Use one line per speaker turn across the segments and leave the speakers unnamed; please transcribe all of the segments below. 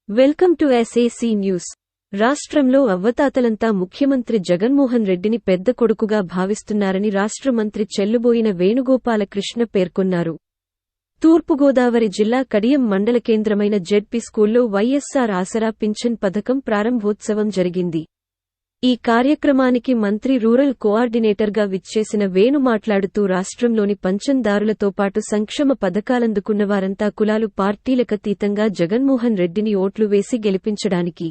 Welcome to SAC news. రాష్ట్రంలో అవ్వతాతలంతా ముఖ్యమంత్రి జగన్మోహన్ రెడ్డిని పెద్ద కొడుకుగా భావిస్తున్నారని రాష్ట్ర మంత్రి చెల్లుబోయిన వేణుగోపాలకృష్ణ పేర్కొన్నారు. తూర్పుగోదావరి జిల్లా కడియం మండల కేంద్రమైన జెడ్పీ స్కూల్లో వైఎస్సార్ ఆసరా పింఛన్ పథకం ప్రారంభోత్సవం జరిగింది. ఈ కార్యక్రమానికి మంత్రి రూరల్ కోఆర్డినేటర్గా విచ్చేసిన వేణు మాట్లాడుతూ రాష్ట్రంలోని పింఛన్దారులతో పాటు సంక్షేమ పథకాలందుకున్నవారంతా కులాలు పార్టీలకతీతంగా జగన్మోహన్ రెడ్డిని ఓట్లు వేసి గెలిపించడానికి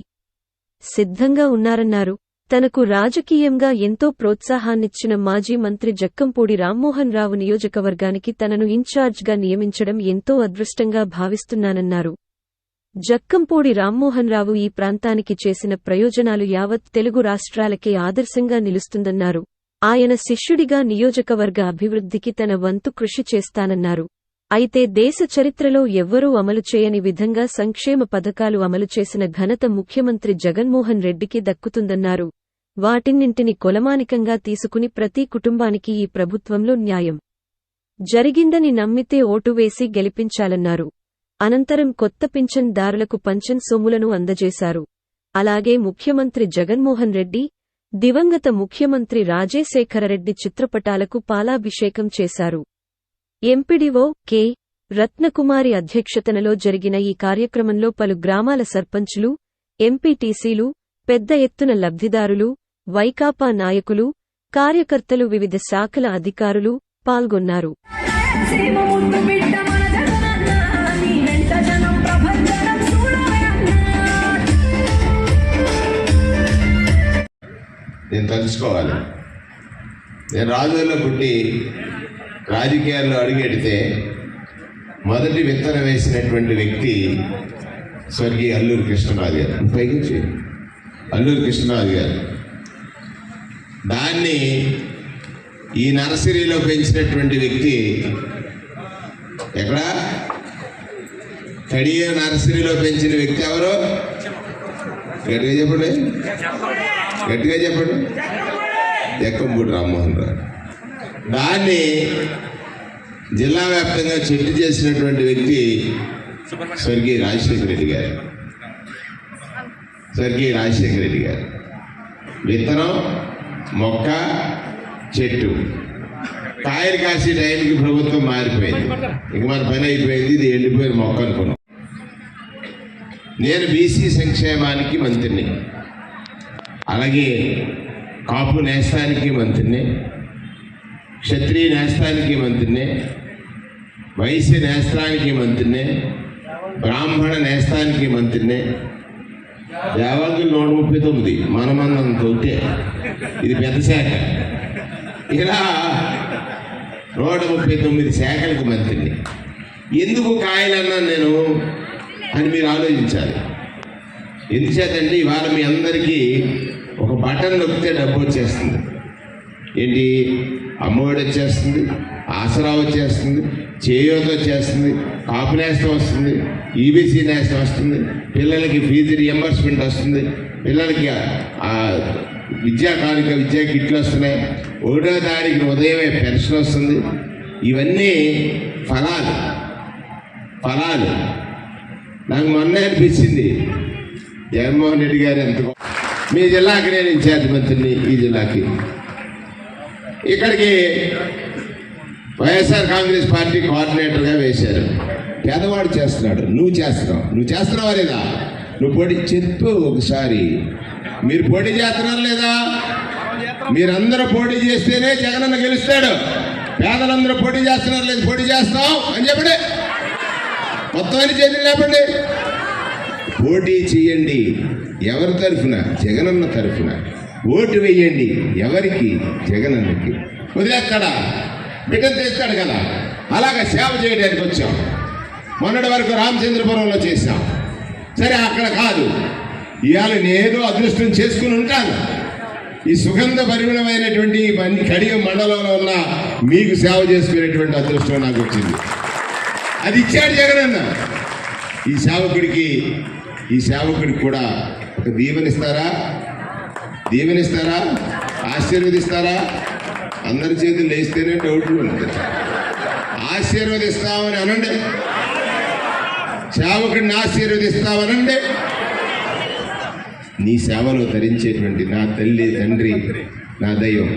సిద్ధంగా ఉన్నారన్నారు. తనకు రాజకీయంగా ఎంతో ప్రోత్సాహాన్నిచ్చిన మాజీ మంత్రి జక్కంపూడి రామ్మోహన్ రావు నియోజకవర్గానికి తనను ఇన్ఛార్జ్గా నియమించడం ఎంతో అదృష్టంగా భావిస్తున్నానన్నారు. జక్కంపూడి రామ్మోహన్ రావు ఈ ప్రాంతానికి చేసిన ప్రయోజనాలు యావత్ తెలుగు రాష్ట్రాలకే ఆదర్శంగా నిలుస్తుందన్నారు. ఆయన శిష్యుడిగా నియోజకవర్గ అభివృద్ధికి తన వంతు కృషి చేస్తానన్నారు. అయితే దేశ చరిత్రలో ఎవ్వరూ అమలు చేయని విధంగా సంక్షేమ పథకాలు అమలు చేసిన ఘనత ముఖ్యమంత్రి జగన్మోహన్ రెడ్డికి దక్కుతుందన్నారు. వాటిన్నింటిని కొలమానికంగా తీసుకుని ప్రతి కుటుంబానికి ఈ ప్రభుత్వంలో న్యాయం జరిగిందని నమ్మితే ఓటు వేసి గెలిపించాలన్నారు. అనంతరం కొత్త పింఛన్ దారులకు పింఛన్ సొమ్ములను అందజేశారు. అలాగే ముఖ్యమంత్రి జగన్మోహన్ రెడ్డి, దివంగత ముఖ్యమంత్రి రాజశేఖరరెడ్డి చిత్రపటాలకు పాలాభిషేకం చేశారు. MPDO K. రత్నకుమారి అధ్యక్షతనలో జరిగిన ఈ కార్యక్రమంలో పలు గ్రామాల సర్పంచులు, ఎంపీటీసీలు, పెద్ద ఎత్తున లబ్ధిదారులు, వైకాపా నాయకులు, కార్యకర్తలు, వివిధ శాఖల అధికారులు పాల్గొన్నారు.
నేను తెలుసుకోవాలి. నేను రాజుల్లో పుట్టి రాజకీయాల్లో అడుగెడితే మొదటి విత్తనం వేసినటువంటి వ్యక్తి స్వర్గీయ అల్లూరి కృష్ణరాజు గారు. పైకి అల్లూరి కృష్ణరాజు గారు దాన్ని ఈ నర్సరీలో పెంచినటువంటి వ్యక్తి ఎక్కడ కడియ నర్సరీలో పెంచిన వ్యక్తి ఎవరు? గట్టిగా చెప్పండి, గట్టిగా చెప్పండి. జక్కంపూడి రామ్మోహన్ రావు. దాన్ని జిల్లా వ్యాప్తంగా చెట్టు చేసినటువంటి వ్యక్తి స్వర్గీయ రాజశేఖర రెడ్డి గారు. స్వర్గీయ రాజశేఖర రెడ్డి గారు విత్తనం, మొక్క, చెట్టు. కాయలు కాసే టైంకి ప్రభుత్వం మారిపోయింది. ఇంక మన పని అయిపోయింది, ఇది ఎండిపోయిన మొక్క అనుకున్నాం. నేను బీసీ సంక్షేమానికి మంత్రిని, అలాగే కాపు నేస్తానికి మంత్రిని, క్షత్రియ నేస్తానికి మంత్రిని, వైశ్య నేస్తానికి మంత్రిని, బ్రాహ్మణ నేస్తానికి మంత్రిని. దేవాలయం 139 మనమందం తోటే, ఇది పెద్ద శాఖ. ఇలా 139 శాఖలకు మంత్రిని. ఎందుకు కాయలన్నా నేను అని మీరు ఆలోచించాలి. ఎందుచేతంటే ఇవాళ మీ అందరికీ ఒక బటన్ నొక్కితే డబ్బు వచ్చేస్తుంది. ఏంటి? అమ్మఒడి వచ్చేస్తుంది, ఆసరా వచ్చేస్తుంది, చేయూత వచ్చేస్తుంది, కాపు నేస్తం వస్తుంది, ఈబీసీ నేస్తం వస్తుంది, పిల్లలకి ఫీజు రియంబర్స్మెంట్ వస్తుంది, పిల్లలకి విద్యా కానుక, విద్యా కిట్లు వస్తున్నాయి, 1వ తారీఖున ఉదయమే పెన్షన్ వస్తుంది. ఇవన్నీ ఫలాలు. నాకు మొన్న అనిపించింది, జగన్మోహన్ రెడ్డి గారు ఎంత మీ జిల్లాకి నేను ఇన్ఛార్జ్ మంత్రిని, ఈ జిల్లాకి ఇక్కడికి వైఎస్ఆర్ కాంగ్రెస్ పార్టీ కోఆర్డినేటర్గా వేశారు. పేదవాడు చేస్తున్నాడు, నువ్వు చేస్తున్నావా లేదా? నువ్వు పోటీ చెప్పు ఒకసారి. మీరు పోటీ చేస్తున్నారు లేదా? మీరందరూ పోటీ చేస్తేనే జగనన్న గెలుస్తాడు. పేదలందరూ పోటీ చేస్తున్నారు లేదు? పోటీ చేస్తాం అని చెప్పండి, మొత్తం అని చేతులు లేపండి. పోటీ చేయండి. ఎవరి తరఫున? జగనన్న తరఫున. ఓటు వేయండి. ఎవరికి? జగనన్నకి. వదిలేస్తాడా? బిడ్డను తెస్తాడు కదా. అలాగా సేవ చేయడానికి వచ్చాం. మొన్నటి వరకు రామచంద్రపురంలో చేశాం. సరే, అక్కడ కాదు. ఇవాళ నేను అదృష్టం చేసుకుని ఉంటాను. ఈ సుగంధ పరిమళమైనటువంటి కడియం మండలంలో ఉన్న మీకు సేవ చేసుకునేటువంటి అదృష్టం నాకు వచ్చింది. అది ఇచ్చాడు జగనన్న. ఈ సేవకుడికి కూడా ఒక దీవెనిస్తారా? ఆశీర్వదిస్తారా? అందరి చేతులు లేస్తేనే డౌట్లు ఉంటుంది. ఆశీర్వదిస్తామని అనండి. సేవకుడిని ఆశీర్వదిస్తావనండి. నీ సేవలో ధరించేటువంటి నా తల్లి తండ్రి నా దైవం,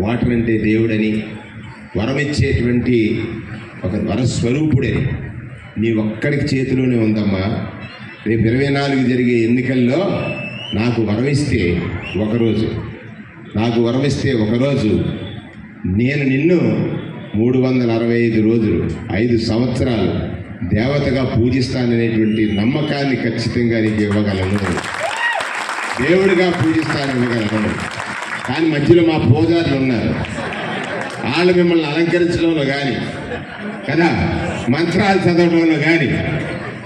వాటర్ అంటే దేవుడని, వరమిచ్చేటువంటి ఒక వరస్వరూపుడే నీ ఒక్కడికి చేతిలోనే ఉందమ్మా. రేపు 24 జరిగే ఎన్నికల్లో నాకు వరమిస్తే ఒకరోజు నేను నిన్ను 365 రోజులు 5 సంవత్సరాలు దేవతగా పూజిస్తాననేటువంటి నమ్మకాన్ని ఖచ్చితంగా నీకు ఇవ్వగలను. దేవుడిగా పూజిస్తానని ఇవ్వగలను. కానీ మధ్యలో మా పూజారులు ఉన్నారు, వాళ్ళు మిమ్మల్ని అలంకరించడంలో కానీ కదా, మంత్రాలు చదవడంలో కానీ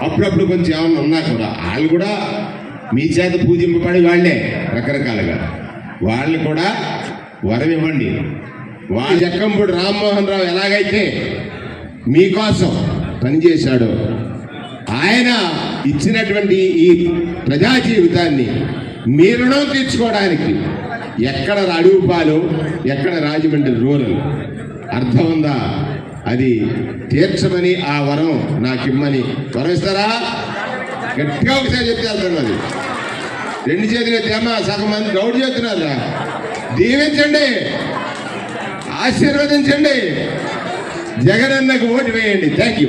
అప్పుడప్పుడు కొంచెం ఏమన్నా ఉన్నా కూడా వాళ్ళు కూడా మీ చేత పూజింపబడి వాళ్ళే రకరకాలుగా వాళ్ళు కూడా వరం ఇవ్వండి. వాళ్ళ జక్కంపూడి రామ్మోహన్ రావు ఎలాగైతే మీకోసం పనిచేశాడో, ఆయన ఇచ్చినటువంటి ఈ ప్రజా జీవితాన్ని మీ రుణం తీర్చుకోవడానికి ఎక్కడ అడుగుపాలు, ఎక్కడ రాజమండ్రి రూరల్, అర్థం ఉందా? అది తీర్చమని ఆ వరం నాకిమ్మని వరం ఇస్తారా? గట్టిగా ఒకసారి చెప్తే వెళ్తాను. అది 2 చేతులు తేమ సగం మంది డౌట్ చేస్తున్నారా? దీవించండి, ఆశీర్వదించండి, జగనన్నకు ఓటు వేయండి. Thank you.